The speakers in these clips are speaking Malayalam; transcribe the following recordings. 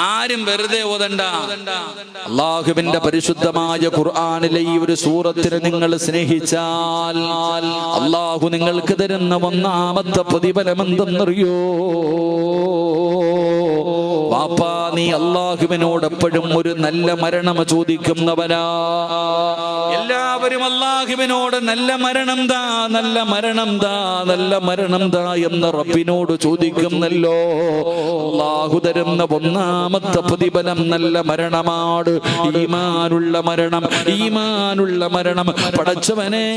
ആരും വെറുതെ ഓതണ്ട. അല്ലാഹുവിന്റെ പരിശുദ്ധമായ ഖുർആനിലെ ഈ ഒരു സൂറത്തിനെ നിങ്ങൾ സ്നേഹിച്ചാൽ അല്ലാഹു നിങ്ങൾക്ക് തരുന്ന ഒന്നാമത്തെ പ്രതിഫലം എന്തെന്നറിയോ? വാപ്പാ, നീ അല്ലാഹുവിനോട് എപ്പോഴും ഒരു നല്ല മരണം ചോദിക്കുന്നവനാ. എല്ലാവരും അല്ലാഹുവിനോട് നല്ല മരണം താ, നല്ല മരണം താ, നല്ല മരണം താ എന്ന് റബ്ബിനോട് ചോദിക്കുന്നല്ലോ. അല്ലാഹു തരുന്ന ഒന്നാമത്തെ പ്രതിഫലം നല്ല മരണമാണ്. ഈമാനുള്ള മരണം, ഈമാനുള്ള മരണം. പടച്ചവനെ,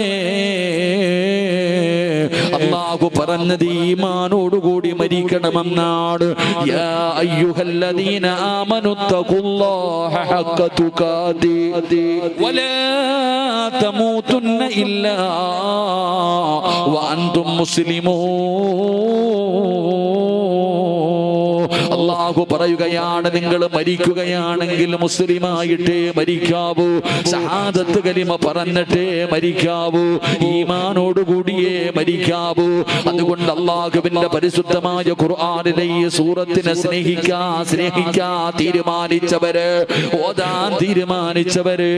അല്ലാഹു പറഞ്ഞത് ഈമാനോടുകൂടി മരിക്കണമെന്നാണ്. യാ അയ്യുഹല്ലദീന ആമനു തഖുല്ലാഹ ഹഖ തുഖാതിഹി വലാ തമൂതുന്ന ഇല്ലാ വഅൻതും മുസ്ലിമൂൻ. അല്ലാഹു പറയുകയാണ്, നിങ്ങൾ മരിക്കുകയാണെങ്കിൽ മുസ്ലിമായിട്ടേ മരിക്കാവൂ, ശഹാദത്ത് കലിമ പറഞ്ഞിട്ടേ മരിക്കാവൂ, ഈമാനോടുകൂടിയേ മരിക്കാവൂ. അതുകൊണ്ട് അല്ലാഹുവിന്റെ പരിശുദ്ധമായ ഖുർആനിലെ ഈ സൂറത്തിനെ സ്നേഹിക്കാ തീരുമാനിച്ചവര്, ഓതാൻ തീരുമാനിച്ചവര്,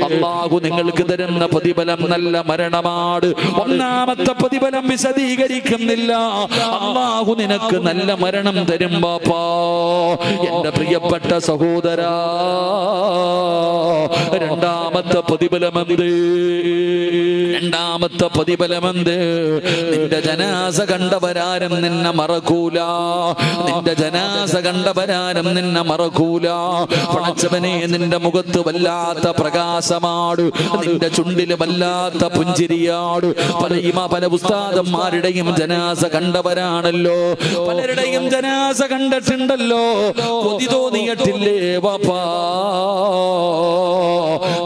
അല്ലാഹു നിങ്ങൾക്ക് തരുന്ന പ്രതിഫലം നല്ല മരണമാണ്. ഒന്നാമത്തെ പ്രതിഫലം വിശദീകരിക്കുന്നില്ല. അല്ലാഹു നിനക്ക് നല്ല മരണം തരും ബാപ്പാ. എന്റെ പ്രിയപ്പെട്ട സഹോദരാ, രണ്ടാമത്തെ പ്രതിഫലമെന്ത്? രണ്ടാമത്തെ പ്രതിഫലമെന്ത്? നിന്റെ ജനാസ കണ്ടവരാരും നിന്നെ മറക്കൂല. നിന്റെ ജനാസ കണ്ടവരാരും നിന്നെ മറക്കൂല. പടച്ചവനെ, നിന്റെ മുഖത്ത് വല്ലാത്ത പ്രകാശമാണ്, നിന്റെ ചുണ്ടില് വല്ലാത്ത പുഞ്ചിരിയാണ്. പല ഉസ്താദന്മാരുടെയും ജനാസ കണ്ടവരാണല്ലോ, പലരുടെയും ജനാസ കണ്ടിട്ടുണ്ടല്ലോ. കൊതി തോന്നിയിട്ടില്ലേ വാപ്പാ?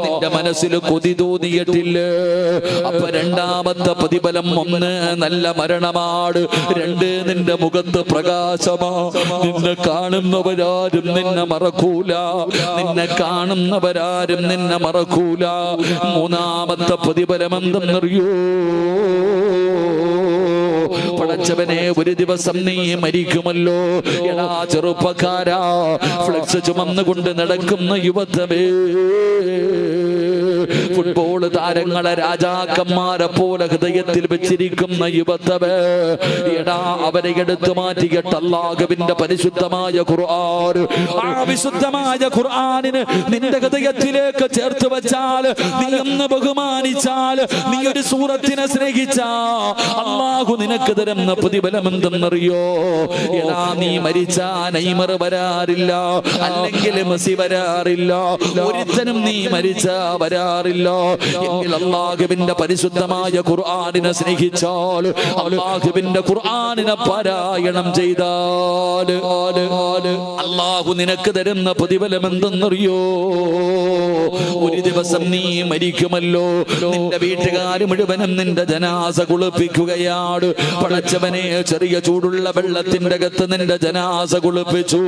നിന്റെ മനസ്സിൽ കൊതി തോന്നിയിട്ടില്ലേ? അപ്പൊ രണ്ടാമത്തെ പ്രതിഫലം, ഒന്ന് നല്ല മരണമാണ്, രണ്ട് നിന്റെ മുഖത്ത് പ്രകാശമാ. നിന്നെ കാണുന്നവരാരും നിന്നെ മറക്കൂല, നിന്നെ കാണുന്നവരാരും നിന്നെ മറക്കൂല. മൂന്നാമത്തെ പ്രതിഫലം എന്തെന്നറിയോ? പടച്ചവനെ, ഒരു ദിവസം നീ മരിക്കുമല്ലോ. എടാ ചെറുപ്പക്കാരാ, ഫ്ലെക്സ് ചുമന്നുകൊണ്ട് നടക്കുന്ന യുവത്വമേ, ഫുട്ബോൾ താരങ്ങളെ രാജാക്കന്മാരെ പോലെ ഹൃദയത്തിൽ വെച്ചിരിക്കുന്ന യുവത്വമേ, എടാ അവരെ എടുത്തു മാറ്റിയിട്ട് അല്ലാഹുവിന്റെ പരിശുദ്ധമായ ഖുർആൻ, ആ വിശുദ്ധമായ ഖുർആനിന് നിന്റെ ഹൃദയത്തിലേക്ക് ചേർത്ത് വെച്ചാൽ, നീ ഒന്ന് ബഹുമാനിച്ചാൽ, നീ ഒരു സൂറത്തിനെ സ്നേഹിച്ചാ, അല്ലാഹു നിനക്ക് തരുന്ന പ്രതിഫലം എന്തെന്നറിയോ? എടാ നീ മരിച്ചാ നെയ്മർ വരാറില്ല, അല്ലെങ്കിൽ മെസ്സി വരാറില്ല, ഒരുത്തനും നീ മരിച്ചാ വരാറില്ല. എങ്കിൽ അല്ലാഹുവിന്റെ പരിശുദ്ധമായ ഖുർആനിനെ സ്നേഹിച്ചാൽ, അല്ലാഹുവിന്റെ ഖുർആനിനെ പാരായണം ചെയ്താൽ അല്ലാഹു നിനക്ക് തരുന്ന പ്രതിഫലം എന്തെന്നറിയോ? ഒരു ദിവസം നീ മരിക്കുമല്ലോ. നിന്റെ വീട്ടുകാർ മുഴുവനും നിന്റെ ജനാസ കുളിപ്പിക്കുകയാണ്. പടച്ചവനെ, ചെറിയ ചൂടുള്ള വെള്ളത്തിന്റെ അകത്ത് നിന്റെ ജനാസ കുളിപ്പിച്ചു,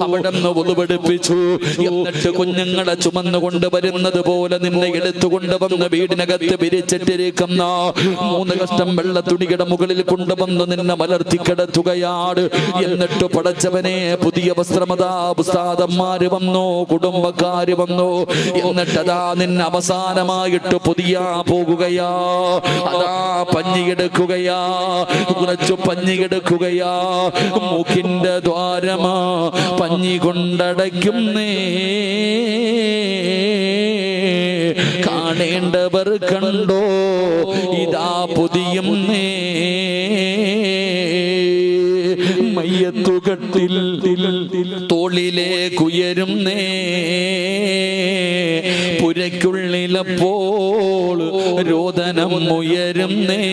അവിടെ നിന്ന് ഉളുവെടുപ്പിച്ചു. എന്നിട്ട് കുഞ്ഞുങ്ങളെ ചുമന്നുകൊണ്ട് വരുന്നത് പോലെ നിന്നെ എടുത്തുകൊണ്ട് വന്ന് വീടിനകത്ത് വിരിച്ചിട്ടിരിക്കുന്ന 3 കഷ്ടം വെള്ള തുണിയുടെ മുകളിൽ കൊണ്ടുവന്ന് നിന്നെ മലർത്തി കിടത്തുകയാണ്. എന്നിട്ട് പടച്ചവനെ, പുതിയ വസ്ത്രമതാ ഉസ്താദന്മാര് വന്നു, കുടുംബക്കാര് വന്നു. എന്നിട്ടതാ നിന്നെ അവസാനമായിട്ട് പുതിയ പോകുകയാ. അതാ പഞ്ഞിയെടുക്കുകയാ, കുറച്ചു പഞ്ഞിയെടുക്കുകയാ. മൂക്കിന്റെ ദ്വാരമാ പഞ്ഞി കൊണ്ടടയ്ക്കുന്നേ, കാണേണ്ടവർ കണ്ടോ ഇതാ പൊതിയുന്നേ. മയ്യത്തുകട്ടിൽ തോളിലേക്കുയരുന്നേ, പുരയ്ക്കുള്ളിലപ്പോൾ രോദനം ഉയരുന്നേ.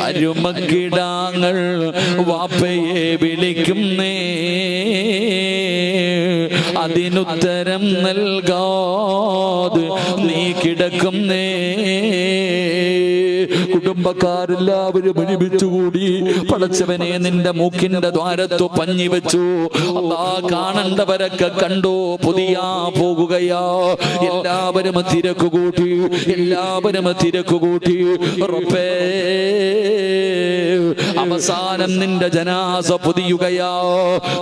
അരുമക്കിടാങ്ങൾ വാപ്പയെ വിളിക്കുന്നേ, അതിനുത്തരം നൽകാതെ നീ കിടക്കുന്നേ. കുടുംബക്കാരെല്ലാവരും ഒരുമിച്ചുകൂടി. പടച്ചവനെ നിന്റെ മൂക്കിന്റെ ദ്വാരത്തു പഞ്ഞി വെച്ചു. അല്ലാ കാണേണ്ടവരൊക്കെ കണ്ടു. പുതിയ പോകുകയാ. എല്ലാവരും തിരക്കുകൂട്ടി, എല്ലാവരും തിരക്കുകൂട്ടി. റബ്ബേ അവസാനം നിന്റെ ജനാസ പൊതിയുകയാ.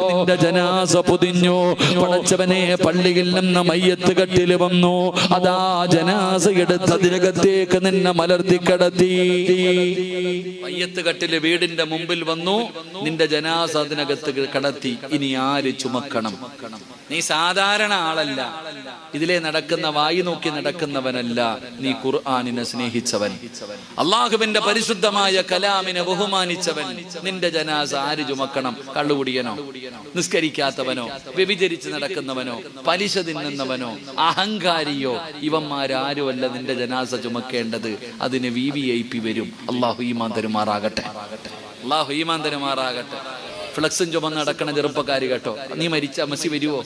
നിന്റെ ജനാസ പൊതിഞ്ഞു. പടച്ചവനെ പള്ളിയിൽ നിന്ന് മയ്യത്ത് കട്ടിൽ വന്നു. അതാ ജനാസ എടുത്ത് അതിനകത്തേക്ക് നിന്നെ മലർത്തി കിടത്തി. മയ്യത്ത് കട്ടില് വീടിന്റെ മുമ്പിൽ വന്നു. നിന്റെ ജനാസ അതിനകത്ത് കിടത്തി. ഇനി ആര് ചുമക്കണം? നീ സാധാരണ ആളല്ല. ഇതിലെ നടക്കുന്ന വായി നോക്കി നടക്കുന്നവനല്ല. നീ ഖുർആനിനെ സ്നേഹിച്ചവൻ, അള്ളാഹുവിന്റെ പരിശുദ്ധമായ കലാമിനെ ബഹുമാനിച്ചവൻ. നിന്റെ ജനാസ ആര് ചുമക്കണം? കള്ളുകുടിയനോ, നിസ്കരിക്കാത്തവനോ, വ്യഭിചരിച്ച് നടക്കുന്നവനോ, പലിശ തിന്നുന്നവനോ, അഹങ്കാരിയോ? ഇവന്മാരാരുമല്ല നിന്റെ ജനാസ ചുമക്കേണ്ടത്. അതിന് VVIP വരും. അള്ളാഹു ഈമാൻ തരുമാറാകട്ടെ. അള്ളാഹു ഈമാൻ തരുമാറാകട്ടെ. ഫ്ലക്സും ചുമന്ന് നടക്കണ ചെറുപ്പക്കാരി കേട്ടോ. നീ മരിച്ച മെസ്സി വരുവോ?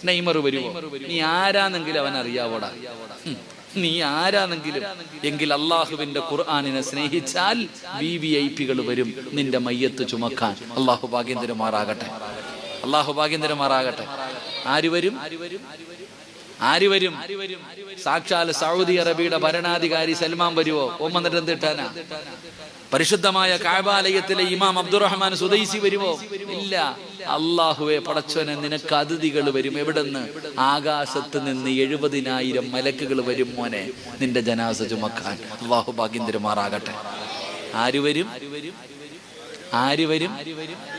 നെയ്മർ വരുവോ? നീ ആരാന്നെങ്കിലും അവൻ അറിയാവോടാ? നീ ആരാന്നെങ്കിലും. എങ്കിൽ അള്ളാഹുവിന്റെ ഖുർആനിനെ സ്നേഹിച്ചാൽ VVIPകൾ വരും നിന്റെ മയ്യത്ത് ചുമക്കാൻ. അള്ളാഹു ഭാഗ്യം തരുമാറാകട്ടെ. അള്ളാഹു ഭാഗ്യം തരുമാറാകട്ടെ. ആര് വരും? ആര് വരും? സാക്ഷാൽ സൗദി അറേബ്യയുടെ ഭരണാധികാരി സൽമാൻ വരുവോ? ഓമന്നിട്ട് എന്തിട്ടാനാ? പരിശുദ്ധമായ കഅബാലയത്തിലെ ഇമാം അബ്ദുറഹ്മാൻ സുദൈസി വരുവോ? ഇല്ല. അല്ലാഹുവേ പടച്ചവനെ, നിനക്ക് അതിഥികൾ വരും. എവിടെന്ന്? ആകാശത്ത് നിന്ന് 70,000 മലക്കുകൾ വരും മോനെ നിന്റെ ജനാസ ചുമക്കാൻ. അല്ലാഹു ഭാഗ്യം തരുമാറാകട്ടെ. ആര് വരും? ആര് വരും?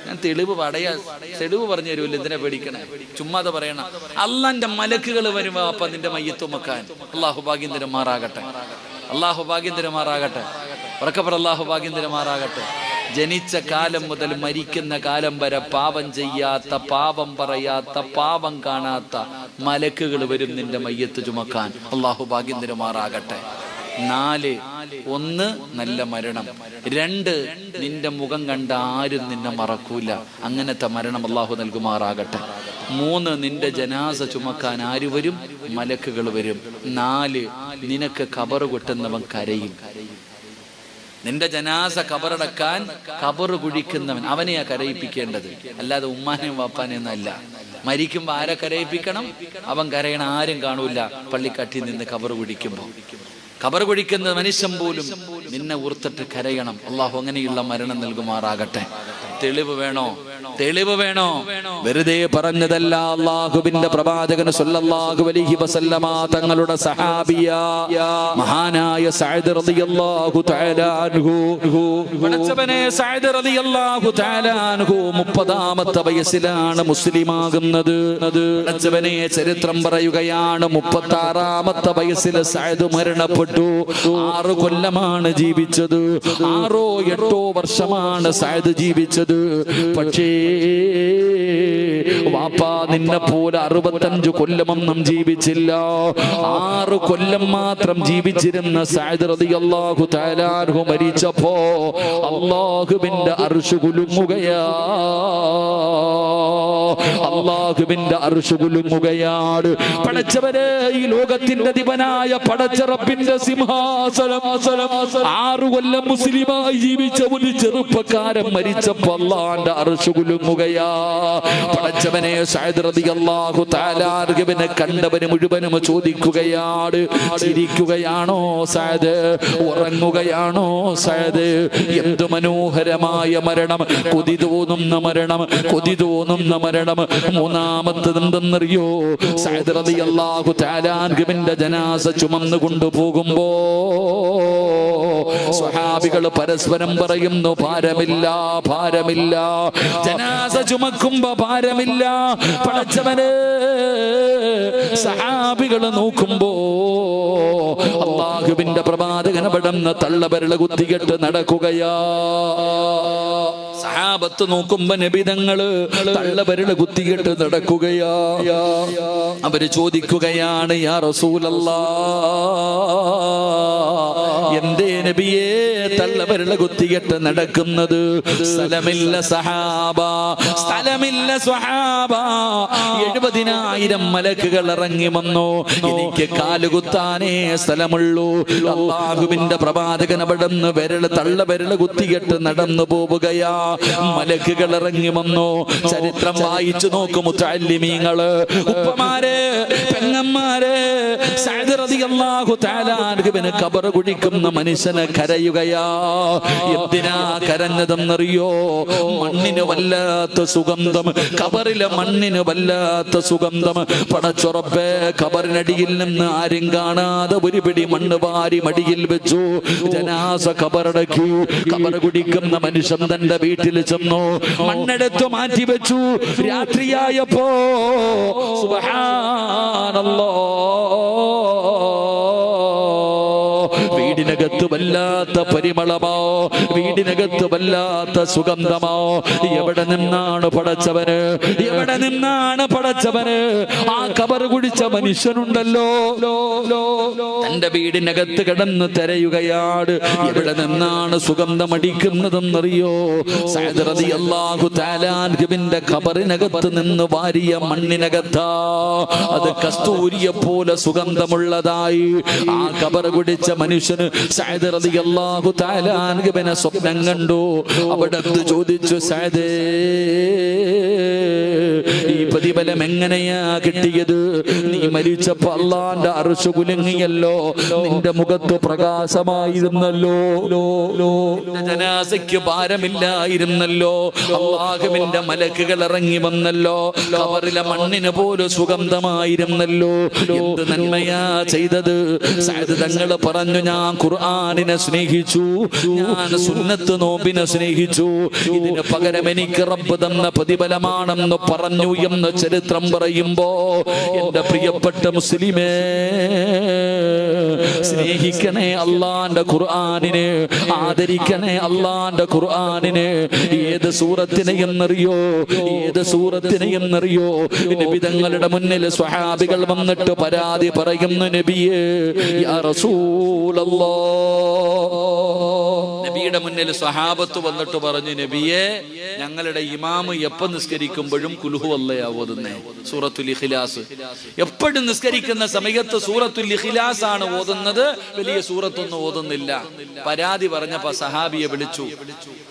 ഞാൻ തെളിവ് പറഞ്ഞു തരൂല്ല. എന്തിനാ പേടിക്കണേ? ചുമ്മാതെ പറയണം. അള്ളാന്റെ മലക്കുകൾ വരുമ്പോ അപ്പൊ നിന്റെ മയ്യത്ത് ചുമക്കാൻ. അല്ലാഹു ഭാഗ്യം തരുമാറാകട്ടെ. അല്ലാഹു ഭാഗ്യം തരുമാറാകട്ടെ. ഉറക്കപ്പറ അല്ലാഹു ഭാഗ്യം തരുമാറാകട്ടെ. ജനിച്ച കാലം മുതൽ മരിക്കുന്ന കാലം വരെ പാപം ചെയ്യാത്ത, പാപം പറയാത്ത, പാപം കാണാത്ത മലക്കുകൾ വരും നിന്റെ മയ്യത്ത് ചുമക്കാൻ. അല്ലാഹു ഭാഗ്യം തരുമാറാകട്ടെ. 4, 1 നല്ല മരണം. 2 നിന്റെ മുഖം കണ്ട ആരും നിന്നെ മറക്കൂല. അങ്ങനത്തെ മരണം അല്ലാഹു നൽകുമാറാകട്ടെ. 3 നിന്റെ ജനാസ ചുമക്കാൻ ആര് വരും? മലക്കുകൾ വരും. 4 നിനക്ക് ഖബർ കൊട്ടുന്നവൻ കരയും. നിന്റെ ജനാസ ഖബറടക്കാൻ ഖബർ കുഴിക്കുന്നവൻ, അവനെയാ കരയിപ്പിക്കേണ്ടത്, അല്ലാതെ ഉമ്മാനെയും വാപ്പാനെയും ഒന്നല്ല. മരിക്കുമ്പോ ആരെ കരയിപ്പിക്കണം? അവൻ കരയണ ആരും കാണൂല. പള്ളിക്കാട്ടിൽ നിന്ന് ഖബർ കുഴിക്കുമ്പോ ഖബർ കുഴിക്കുന്ന മനുഷ്യൻ പോലും നിന്നെ ഓർത്തിട്ട് കരയണം. അള്ളാഹു അങ്ങനെയുള്ള മരണം നൽകുമാറാകട്ടെ. തെളിവ് വേണോ? തെളിവ് വേണോ? വെറുതെ പറഞ്ഞതല്ല. അല്ലാഹുവിന്റെ പ്രവാചകൻ സല്ലല്ലാഹു അലൈഹി വസല്ലമ തങ്ങളുടെ സഹാബിയ മഹാനായ സഅദ് റളിയല്ലാഹു തആല അൻഹു, പടച്ചവനെ സഅദ് റളിയല്ലാഹു തആല അൻഹു 30ാമത്തെ വയസ്സിലാണ് മുസ്ലിമാകുന്നത്. പടച്ചവനെ ചരിത്രം പറയുകയാണ്, 36ാമത്തെ വയസ്സിൽ സഅദ് മരണപ്പെട്ടു. 6 കൊല്ലമാണ് ജീവിച്ചത്. 6 8 വർഷമാണ് സഅദ് ജീവിച്ചത്. പക്ഷേ വാപ്പാ നിന്നെ പോലെ 65 കൊല്ലമൊന്നും ജീവിച്ചില്ല. 6 കൊല്ലം മാത്രം ജീവിച്ചിരുന്ന സഅദ് റളിയല്ലാഹു തആല അൻഹു മരിച്ചപ്പോ അല്ലാഹുവിന്റെ അർശ് കുലുങ്ങുകയാ. അല്ലാഹുവിന്റെ അർശ് കുലുങ്ങുകയാണ്. പടച്ചവനെ, ഈ ലോകത്തിന്റെ അധിപനായ പടച്ച റബ്ബിന്റെ സിംഹാസനം 6 കൊല്ലം മുസ്ലിമായി ജീവിച്ച ഒരു ചെറുപ്പക്കാരൻ മരിച്ചപ്പോ അല്ലാഹുവിന്റെ അർശ് കുലുങ്ങുകയാ. പടച്ചവനെ, സഅദ് റളിയല്ലാഹു തആല അൻഹുവിനെ കണ്ടവന് മുഴുവനും ചോദിക്കുകയാണ്, ചിരിക്കുകയാണോ സഅദ്? ഉറങ്ങുകയാണോ സഅദ്? എന്തു മനോഹരമായ മരണം! കൊതി തോന്നുന്ന മരണം, കൊതി തോന്നുന്ന മരണം. 3ാമത്തത് എന്തെന്നറിയോ? സഅദ് റളിയല്ലാഹു തആല അൻഹുവിന്റെ ജനാസ ചുമന്നു കൊണ്ടുപോകുമ്പോ സ്വഹാബികൾ പരസ്പരം പറയുന്നു, ഭാരമില്ല, ഭാരമില്ല. ജനാസ ചുമക്കുമ്പോ ഭാരമില്ല. പടച്ചവനെ, സഹാബികൾ നോക്കുമ്പോ അല്ലാഹുവിന്റെ പ്രവാചകൻ പെടുന്ന തള്ളവിരൽ കുത്തിയിട്ട് നടക്കുകയാ. സഹാബത്ത് നോക്കുമ്പോ നബിതങ്ങള് തള്ളവരള് കുത്തിയിട്ട് നടക്കുകയാ. അവര് ചോദിക്കുകയാണ്, യാ റസൂലല്ലാഹ്, എന്തേ നബിയേ തള്ളവരള് കുത്തിയിട്ട് നടക്കുന്നത്? സ്ഥലമില്ല സഹാബ, സ്ഥലമില്ല സ്വഹാബ. 70,000 മലക്കുകൾ ഇറങ്ങി വന്നു. എനിക്ക് കാലുകുത്താനേ സ്ഥലമുള്ളൂ. അല്ലാഹുവിന്റെ പ്രവാചകൻ അവിടുന്ന് തള്ളവിരല് കുത്തിയിട്ട് നടന്നു പോവുകയാ. മലക്കുകൾ ഇറങ്ങി വന്നു. ചരിത്രം വായിച്ചു നോക്കും മുതഅല്ലിമീങ്ങള്, ഉപ്പമാരെ, പെങ്ങന്മാരെ. സഅദ് റളിയല്ലാഹു തആല അൻഹുവിന് ഖബർ കുഴിക്കുന്ന മനുഷ്യനെ കരയുകയാ. എന്തിനാ കരഞ്ഞതെന്നറിയോ? മണ്ണിന് വല്ലാത്ത സുഗന്ധം, ഖബറിലെ മണ്ണിന് വല്ലാത്ത സുഗന്ധം. പടച്ചുറപ്പേ, ഖബറിനടിയിൽ നിന്ന് ആരും കാണാതെ ഒരു പിടി മണ്ണ് വാരി മടിയിൽ വെച്ചു. ജനാസ ഖബറടക്കി. ഖബർ കുടിക്കുന്ന മനുഷ്യൻ തന്റെ വീട്ടിൽ ചെന്നു, മണ്ണെടുത്തു മാറ്റി വെച്ചു. രാത്രിയായപ്പോ സുബ്ഹാനല്ലാഹ്, വീടിനകത്ത് വല്ലാത്ത പരിമളമോ, വീടിനകത്ത് വല്ലാത്ത സുഗന്ധമോ. എവിടെ നിന്നാണ് പടച്ചവന്? എവിടെ നിന്നാണ് പടച്ചവന്? ആ ഖബർ കുടിച്ച മനുഷ്യനുണ്ടല്ലോ, തന്റെ വീടിനകത്ത് കിടന്ന് തിരയുകയാണ്. എവിടെ നിന്നാണ് സുഗന്ധം അടിക്കുന്നതെന്നറിയോ? സഅദ് റളിയല്ലാഹു തആല അൻഹുവിന്റെ ഖബറിനകത്ത് നിന്ന് വാരിയ മണ്ണിനകത്താ. അത് കസ്തൂരിയെ പോലെ സുഗന്ധമുള്ളതായി. ആ ഖബർ കുടിച്ച മനുഷ്യന് സഅദ് റളിയല്ലാഹു തആല അൻഹുവിനെ സ്വപ്നം കണ്ടു. അവിടുന്ന് ചോദിച്ചു, സഅദേ, ഈ പ്രതിഫലം എങ്ങനെയാ കിട്ടിയത്? നീ മരിച്ചപ്പോ അല്ലാഹുവിന്റെ അർശ് കുലുങ്ങിയല്ലോ, നിന്റെ മുഖത്ത് പ്രകാശമായിരുന്നല്ലോ, ജനാസയ്ക്ക് ഭാരമില്ലായിരുന്നല്ലോ, അല്ലാഹുവിന്റെ മലക്കുകൾ ഇറങ്ങി വന്നല്ലോ, ഖബറിലെ മണ്ണിന് പോലും സുഗന്ധമായിരുന്നല്ലോ. എന്ത് നന്മയാ ചെയ്തത്? സഅദ് തങ്ങൾ പറഞ്ഞു, ഞാൻ ഖുർആനിനെ സ്നേഹിച്ചു, ഞാൻ സുന്നത്ത് നോമ്പിനെ സ്നേഹിച്ചു. ഇതിന് പകരം എനിക്ക് റബ്ബ് തന്ന പ്രതിഫലമാണെന്ന് പറഞ്ഞു എന്ന് ചരിത്രം പറയുമ്പോ, എന്റെ പ്രിയപ്പെട്ട മുസ്ലിമേ, സ്നേഹിക്കണേ അല്ലാഹുവിന്റെ ഖുർആനിനെ, ആദരിക്കണേ അല്ലാഹുവിന്റെ ഖുർആനിനെ. ഏത് സൂറത്തിനെ എന്നറിയോ? ഏത് സൂറത്തിനെ എന്നറിയോ? നബി തങ്ങളുടെ മുന്നിൽ സ്വഹാബികൾ വന്നിട്ട് പരാതി പറയുന്നു, നബിയേ, യാ റസൂലല്ലാഹ്. നബിയുടെ മുന്നിൽ സ്വഹാബത്ത് വന്നിട്ട് പറഞ്ഞു, നബിയേ, ഞങ്ങളുടെ ഇമാമ് എപ്പോ നിസ്കരിക്കുമ്പോഴും കുൽഹു വല്ലയാ ഓതുന്നേ, സൂറത്തുൽ ഇഖ്ലാസ്. എപ്പോഴും നിസ്കരിക്കുന്ന സമയത്ത് സൂറത്തുൽ ഇഖ്ലാസ് ആണ് ഓതുന്നത്, വലിയ സൂറത്തൊന്നും ഓതുന്നില്ല. പരാതി പറഞ്ഞപ്പോ സഹാബിയെ വിളിച്ചു.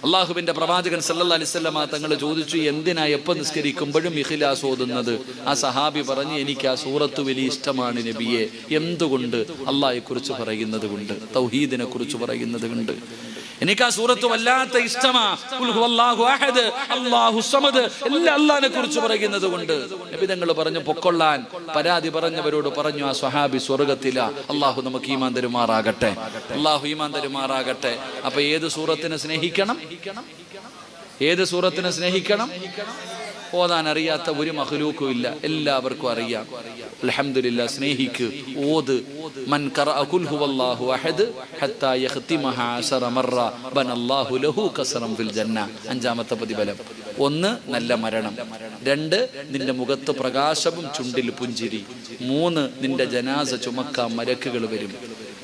അള്ളാഹുവിന്റെ പ്രവാചകൻ സല്ലല്ലാഹു അലൈഹി വസല്ലം തങ്ങൾ ചോദിച്ചു, എന്തിനാ എപ്പോ നിസ്കരിക്കുമ്പോഴും ഇഖ്ലാസ് ഓതുന്നത്? ആ സഹാബി പറഞ്ഞു, എനിക്ക് ആ സൂറത്ത് വലിയ ഇഷ്ടമാണ് നബിയെ. എന്തുകൊണ്ട്? അള്ളാഹയെ കുറിച്ച് പറയുന്നത് കൊണ്ട്, തൗഹീദിനെ കുറിച്ച് പറയുന്നത് കൊണ്ട് എനിക്ക് ആ സൂറത്ത് വല്ലാത്ത ഇഷ്ടമാ. ഖുൽ ഹുവല്ലാഹു അഹദ്, അല്ലാഹു സമദ്, എല്ലാം അല്ലാഹുവിനെ കുറിച്ച് പറയുന്നത് കൊണ്ട്. നബി തങ്ങൾ പറഞ്ഞു പൊക്കൊള്ളാൻ. പരാതി പറഞ്ഞവരോട് പറഞ്ഞു, ആ സ്വഹാബി സ്വർഗ്ഗത്തിലാ. അല്ലാഹു നമുക്ക് ഈമാൻ തരുമാറാകട്ടെ, അല്ലാഹു ഈമാൻ തരുമാറാകട്ടെ. അപ്പൊ ഏത് സൂറത്തിനെ സ്നേഹിക്കണം? ഏത് സൂറത്തിനെ സ്നേഹിക്കണം? ഓതാൻ അറിയാത്ത ഒരു മഖ്ലൂക്കും ഇല്ല, എല്ലാവർക്കും അറിയാം. അൽഹംദുലില്ലാഹ്, സ്നേഹിക്ക്, ഓത്. മൻ ഖറഅ ഖുൽ ഹുവല്ലാഹു അഹദ് ഹത്താ യഖ്തിമഹ 10 മറ ബനല്ലാഹു ലഹു ഖസ്റൻ ഫിൽ ജന്ന. അഞ്ചാമത്തെ പ്രതിഫലം. 1, നല്ല മരണം. 2, നിന്റെ മുഖത്ത് പ്രകാശവും ചുണ്ടിൽ പുഞ്ചിരി. 3, നിന്റെ ജനാസ ചുമക്കാൻ മലക്കുകൾ വരും.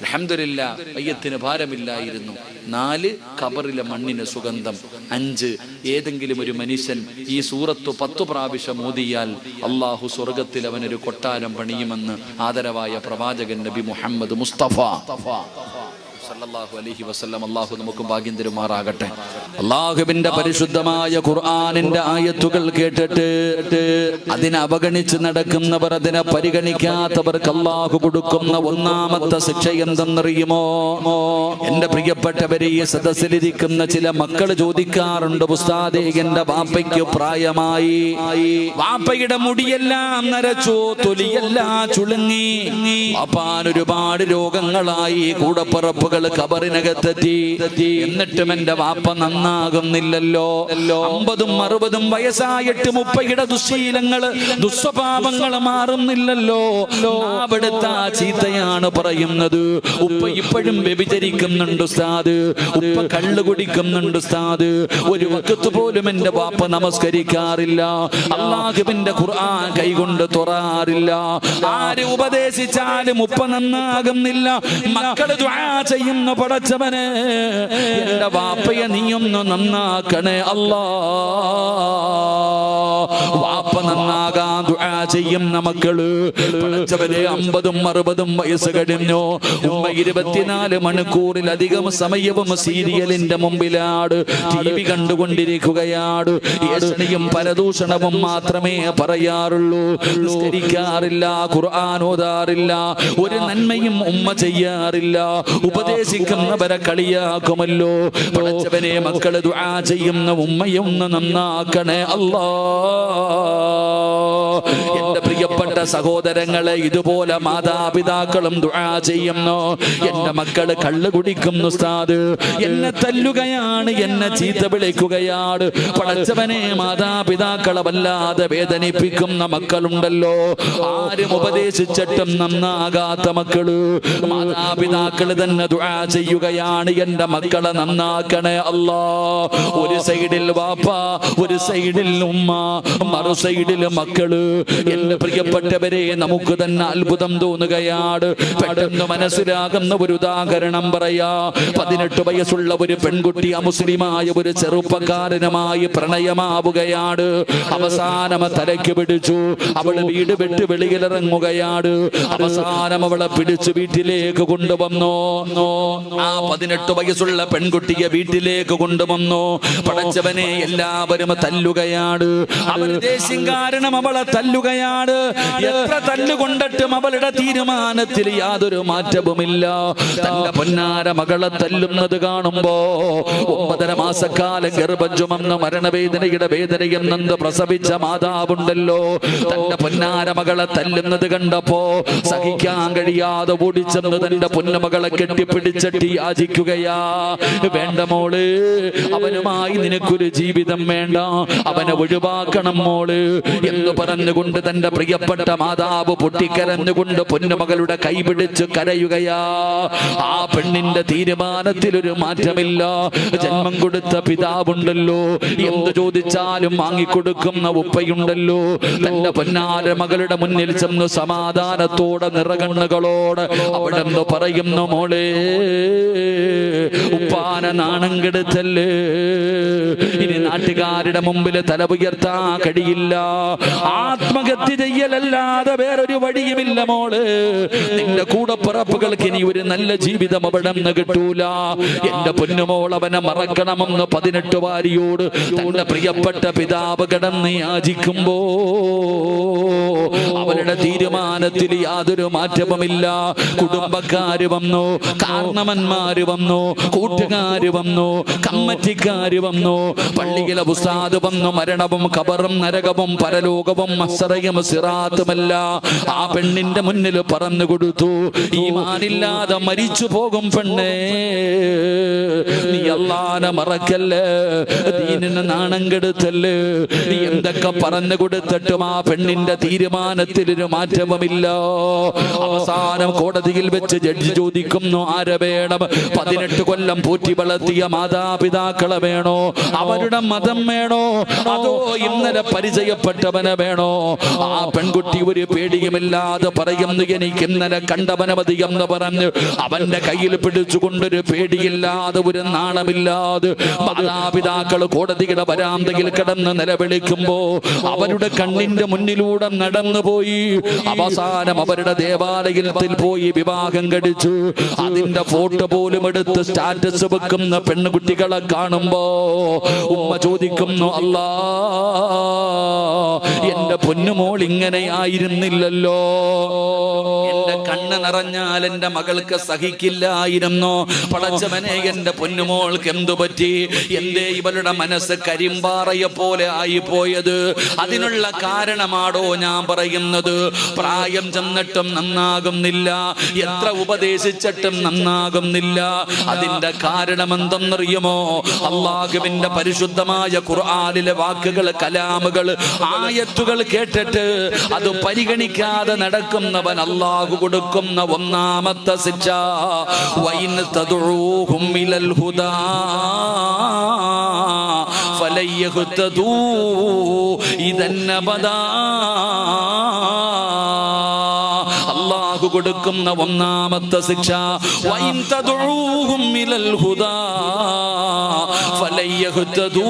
അൽഹംദുലില്ലാഹ്, മയ്യത്തിന് ഭാരമില്ലായിരുന്നു. 4, ഖബറിലെ മണ്ണിന് സുഗന്ധം. 5, ഏതെങ്കിലും ഒരു മനുഷ്യൻ ഈ സൂറത്ത് 10 പ്രാവശ്യം ഓതിയാൽ അള്ളാഹു സ്വർഗത്തിൽ അവനൊരു കൊട്ടാരം പണിയുമെന്ന് ആദരവായ പ്രവാചകൻ നബി മുഹമ്മദ് മുസ്തഫ സല്ലല്ലാഹു അലൈഹി വസല്ലം. അല്ലാഹു നമുക്ക് ഭാഗ്യം തരുമാറാകട്ടെ. അല്ലാഹുവിന്റെ പരിശുദ്ധമായ ഖുർആനിന്റെ ആയത്തുകൾ കേട്ടിട്ട് അതിനെ അവഗണിച്ച് നടക്കുന്നവർ, അതിനെ പരിഗണിക്കാത്തവർക്ക് അല്ലാഹു കൊടുക്കുന്ന ഒന്നാമത്തെ ശിക്ഷ എന്തെന്നറിയുമോ? എന്റെ പ്രിയപ്പെട്ടവരെ, ഈ സദസ്സിലിരിക്കുന്ന ചില മക്കൾ ചോദിക്കാറുണ്ട്, ഉസ്താദേ, എന്റെ വാപ്പയ്ക്ക് പ്രായമായി, വാപ്പയുടെ മുടിയെല്ലാം നരച്ചു, തൊലിയെല്ലാം ചുളുങ്ങി, വാപ്പാൻ ഒരുപാട് രോഗങ്ങളായി, കൂടപ്പറപ്പുകൾ മകൾ ഖബറിനകത്തെത്തി. എന്നിട്ടും എന്റെ വാപ്പ നന്നാകുന്നില്ലല്ലോ. 50ഉം 60ഉം വയസ്സായിട്ട് മുപ്പയുടെ ദുശ്ശീലങ്ങള് ദുസ്വഭാവങ്ങൾ മാറുന്നില്ലല്ലോ. അവിടുത്തെ ചീത്തയാണ് പറയുന്നത്. ഉപ്പ ഇപ്പോഴും വ്യഭിചരിക്കുന്നുണ്ട് ഉസ്താദ്, ഉപ്പ കള്ളു കുടിക്കുന്നുണ്ട് ഉസ്താദ്, ഒരു വഖത്ത് പോലും എന്റെ വാപ്പ നമസ്കരിക്കാറില്ല, അല്ലാഹുവിന്റെ ഖുർആൻ കൈകൊണ്ട് തുറാറില്ല, ആര് ഉപദേശിച്ചാലും ഉപ്പ നന്നാകുന്നില്ല. മക്കള് ദുആ ചെയ്യുന്ന പടച്ചവനെ എന്റെ വാപ്പയെ നീയൊന്ന് നന്നാക്കണേ അല്ലാ. വാപ്പ നന്നാകാൻ ദുആ ചെയ്യുന്ന മക്കള് പടച്ചവനെ 50ഉം 60ഉം വയസ്സ് കഴിഞ്ഞു. ഉമ്മ 24 മണിക്കൂറിലധികം സമയവും സീരിയലിന്റെ മുമ്പിലാണ്, TV കണ്ടുകൊണ്ടിരിക്കുകയാണ്. ഏഷണിയും പരദൂഷണവും മാത്രമേ പറയാറുള്ളൂ. നിസ്കരിക്കാറില്ല, ഖുർആൻ ഓതാറില്ല, ഒരു നന്മയും ഉമ്മ ചെയ്യാറില്ല. ഉപദേശിക്കുന്നവരെ കളിയാക്കുമല്ലോ. പടച്ചവനെ മക്കള് ദുആ ചെയ്യുന്ന ഉമ്മയൊന്ന് നന്നാക്കണേ അല്ലാ. എന്റെ പ്രിയപ്പെട്ട സഹോദരങ്ങളെ, ഇതുപോലെ മാതാപിതാക്കളും ദുആ ചെയ്യുന്നു. എന്റെ മക്കള് കള്ളു കുടിക്കുന്നു ഉസ്താദ്, എന്നെ തല്ലുകയാണ്, എന്നെ ചീത്ത വിളിക്കുകയാണ്. പടച്ചവനെ മാതാപിതാക്കളെ വല്ലാതെ വേദനിപ്പിക്കുന്ന മക്കളുണ്ടല്ലോ. ആരും ഉപദേശിച്ചിട്ടും നന്നാകാത്ത മക്കള്, മാതാപിതാക്കള് തന്നെ ദുആ ചെയ്യുകയാണ്, എന്റെ മക്കളെ നന്നാക്കണേ അല്ലാ. ഒരു സൈഡിൽ വാപ്പ, ഒരു സൈഡിൽ ഉമ്മ, മറു സൈഡിൽ മക്കള്. എന്റെ പ്രിയപ്പെട്ടവരെ, നമുക്ക് തന്നെ അത്ഭുതം തോന്നുകയാണ്. പെട്ടെന്ന് മനസ്സിലാകുന്ന ഒരു ഉദാഹരണം പറയാ. 18 വയസ്സുള്ള ഒരു പെൺകുട്ടി അമുസ്ലിമായ ഒരു ചെറുപ്പക്കാരനുമായി പ്രണയമാവുകയാണ്. അവസാനം തലയ്ക്ക് പിടിച്ചു, അവള് വീട് വിട്ട് വെളിയിലിറങ്ങുകയാണ്. അവസാനം അവളെ പിടിച്ചു വീട്ടിലേക്ക് കൊണ്ടുവന്നു. ആ 18 വയസ്സുള്ള പെൺകുട്ടിയെ വീട്ടിലേക്ക് കൊണ്ടുവന്നു. പടച്ചവനെ എല്ലാവരും തല്ലുകയാണ്. അവർ ദേഷ്യം കാരണം അവളെ തല്ലുകയാണ്. എത്ര തല്ലുകൊണ്ടിട്ടും അവളുടെ തീരുമാനത്തിൽ യാതൊരു മാറ്റവുമില്ല. തന്റെ പൊന്നാര മകളെ തല്ലുന്നത് കാണുമ്പോ 9.5 മാസക്കാലം ഗർഭം ചുമന്ന് മരണവേദനയുടെ വേദനയും നന്ന് പ്രസവിച്ച മാതാവുണ്ടല്ലോ, തന്റെ പൊന്നാര മകളെ തല്ലുന്നത് കണ്ടപ്പോ സഹിക്കാൻ കഴിയാതെ ഓടിച്ചെന്ന് തന്റെ പൊന്നുമകളെ കെട്ടിപ്പിടിച്ചിട്ട് യാചിക്കുകയാ. വേണ്ട മോള്, അവനുമായി നിനക്കൊരു ജീവിതം വേണ്ട, അവനെ ഒഴിവാക്കണം മോള് എന്ന് പറഞ്ഞുകൊണ്ട് തന്റെ പ്രിയപ്പെട്ട മാതാവ് പൊട്ടിക്കരഞ്ഞുകൊണ്ട് പൊന്നുമകളുടെ കൈ പിടിച്ച് കരയുകയാ. ആ പെണ്ണിന്റെ തീരുമാനത്തിൽ ഒരു മാറ്റമില്ല. ജന്മം കൊടുത്ത പിതാവുണ്ടല്ലോ, എന്ത് ചോദിച്ചാലും വാങ്ങിക്കൊടുക്കുന്ന ഉപ്പയുണ്ടല്ലോ. തന്റെ പൊന്നാര മകളുടെ മുന്നിൽ ചെന്ന് സമാധാനത്തോടെ നിറകണ്ണുകളോടെ അവിടെ നിന്ന് പറയുന്നു, മോളെ ഉപ്പാന നാണം കെടുത്തല്ലേ, ഇനി നാട്ടുകാരുടെ മുമ്പിൽ തല ഉയർത്താൻ കഴിയില്ല, ആത്മഹത്യ ചെയ്യലല്ലാതെ വേറൊരു വഴിയുമില്ല മോള്. നിന്റെ കൂടപ്പിറപ്പുകൾക്ക് ഇനി ഒരു നല്ല ജീവിതം അവിടെ നിന്ന് കിട്ടൂല. എന്റെ പൊന്നുമോൾ അവനെ മറക്കണമെന്ന് 18 വാരിയോട് തന്റെ പ്രിയപ്പെട്ട പിതാവ് കിടന്ന് യാചിക്കുമ്പോ അവരുടെ തീരുമാനത്തിൽ യാതൊരു മാറ്റവുമില്ല. കുടുംബക്കാര് വന്നു, കാരണവന്മാര് വന്നു, കൂട്ടുകാര് വന്നു, കമ്മറ്റിക്കാര് വന്നു, പള്ളിയിലെ ഉസ്താദ് വന്നു. മരണവും ഖബറും നരകവും പരലോകവും മസ്സറയും സിറാത്തുമല്ല ആ പെണ്ണിന്റെ മുന്നിൽ പറഞ്ഞു കൊടുത്തു. ഈമാനില്ലാതെ മരിച്ചു പോകും പെണ്ണേ, നീ അല്ലാഹനെ മറക്കല്ലേ, ദീനിനെ നാണം കെടുത്തല്ലേ. നീ എന്തൊക്കെ പറഞ്ഞു കൊടുത്തിട്ടും ആ പെണ്ണിന്റെ തീരുമാനത്തിൽ ഒരു മാറ്റവുമില്ല. അവസാനം കോടതിയിൽ വെച്ച് ജഡ്ജി ചോദിക്കുന്നു, ആരെ വേണം? 18 കൊല്ലം പൂറ്റി വളർത്തിയ മാതാപിതാക്കളെ വേണോ? അവരുടെ മതം വേണോ? അതോ ഇന്നലെ പരിചയപ്പെട്ടവനെ വേണോ? ആ പെൺകുട്ടി ഒരു പേടിയുമില്ലാതെ പറയുന്നു, എനിക്ക് ഇന്നലെ കണ്ടവനെ മതി എന്ന് പറഞ്ഞു അവന്റെ കയ്യിൽ പിടിച്ചുകൊണ്ടൊരു പേടിയില്ലാതെ ഒരു നാണമില്ലാതെ മാതാപിതാക്കൾ കോടതിയുടെ വരാന്തയിൽ കിടന്ന് നിലവിളിക്കുമ്പോ അവരുടെ കണ്ണിന്റെ മുന്നിലൂടെ നടന്നുപോയി. അവസാനം അവരുടെ ദേവാലയത്തിൽ പോയി വിവാഹം കഴിച്ചു. അതിന്റെ ഫോട്ടോ പോലും എടുത്ത് സ്റ്റാറ്റസ് വെക്കുന്ന പെണ്ണുകുട്ടികളെ കാണുമ്പോ ഉമ്മ ചോദിക്കുന്നു, അല്ലാ എന്റെ പൊന്നുമോൾ ഇങ്ങനെയായിരുന്നില്ലല്ലോ, എന്റെ കണ്ണ് നിറഞ്ഞാൽ എൻ്റെ മകൾക്ക് സഹിക്കില്ലായിരുന്നു. പടച്ചവനെ, എൻ്റെ പൊന്നുമോൾക്ക് എന്തു പറ്റി? എന്തേ ഇവളുടെ മനസ്സ് കരിമ്പാറയെ പോലെ ആയിപ്പോയത്? അതിനുള്ള കാരണമാടോ ഞാൻ പറയുന്നത്. പ്രായം ചെന്നിട്ടും നന്നാകുന്നില്ല, എത്ര ഉപദേശിച്ചിട്ടും നന്നാകുന്നില്ല. അതിന്റെ കാരണം എന്തെന്നറിയുമോ? അള്ളാഹുവിന്റെ പരിശുദ്ധമായ ഖുർആനിലെ വാക്കുകൾ, കലാമുകൾ, ആയത്തുകൾ കേട്ടിട്ട് അത് പരിഗണിക്കാതെ നടക്കുന്നവൻ അള്ളാഹു കൊടുക്കുന്ന ഒന്നാമത്തെ ശിക്ഷ വൈൻ തദഊഹും ഇലൽ ഹുദാ ഫലൻ യഹ്തദൂ ഇദൻ അബദാ. അല്ലാഹു കൊടുക്കുന്ന ഒന്നാമത്തെ ശിക്ഷ വൈൻ തദഊഹും ഇലൽ ഹുദാ ഫലൻ യഹ്തദൂ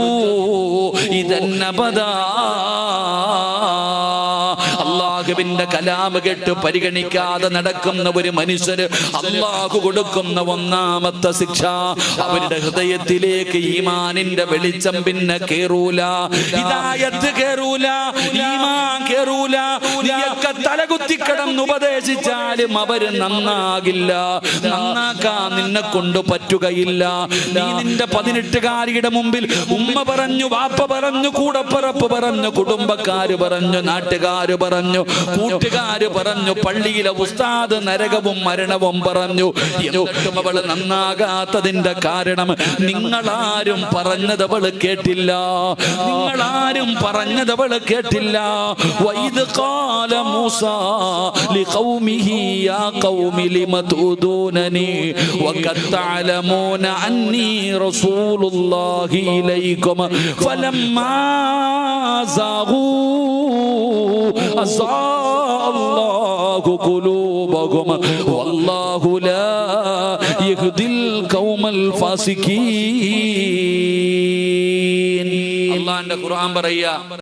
ഇദൻ അബദാ. അള്ളാഹുവിന്റെ കലാമ് കേട്ട് പരിഗണിക്കാതെ നടക്കുന്ന ഒരു മനുഷ്യന് അള്ളാഹു കൊടുക്കുന്ന ഒന്നാമത്തെ ശിക്ഷ, അവരുടെ ഹൃദയത്തിലേക്ക് ഈമാനിന്റെ വെളിച്ചം പിന്നെ കേറൂല, ഹിദായത്ത് കേറൂല, ഈമാൻ കേറൂല. നീയൊക്കെ തലകുത്തിക്കിടന്ന് ഉപദേശിച്ചാലും അവര് നന്നാകില്ല, നന്നാക്കാൻ നിന്നെ കൊണ്ട് പറ്റുകയില്ല. നീ നിന്റെ 18കാരിയുടെ മുമ്പിൽ ഉമ്മ പറഞ്ഞു, വാപ്പ പറഞ്ഞു, കൂടപ്പിറപ്പ് പറഞ്ഞു, കുടുംബക്കാര് പറഞ്ഞു, നാട്ടുകാര് പറഞ്ഞു, കൂട്ടുകാര് പറഞ്ഞു, പള്ളിയിലെ ഉസ്താദ് നരകവും മരണവും പറഞ്ഞു. എന്നിട്ടും അവള് നന്നാകാത്തതിന്റെ കാരണം നിങ്ങളാരും പറഞ്ഞതവള് കേട്ടില്ല, നിങ്ങളാരും പറഞ്ഞതവള് കേട്ടില്ല. വഇദ് ഖാല മൂസാ ലിഖൗമിഹി യാ ഖൗമി ലിമ തുദൂനനി വഖദ് തഅലമൂന അന്നി റസൂലുള്ളാഹി ഇലൈക്കും ഫലമ്മാ സാഗൂ അസാഅല്ലാഹു ഖുലൂബഹും വല്ലാഹു ലാ യഹ്ദിൽ ഖൗമൽ ഫാസിഖീൻ. അല്ലാഹുവിന്റെ ഖുർആൻ പറയാ.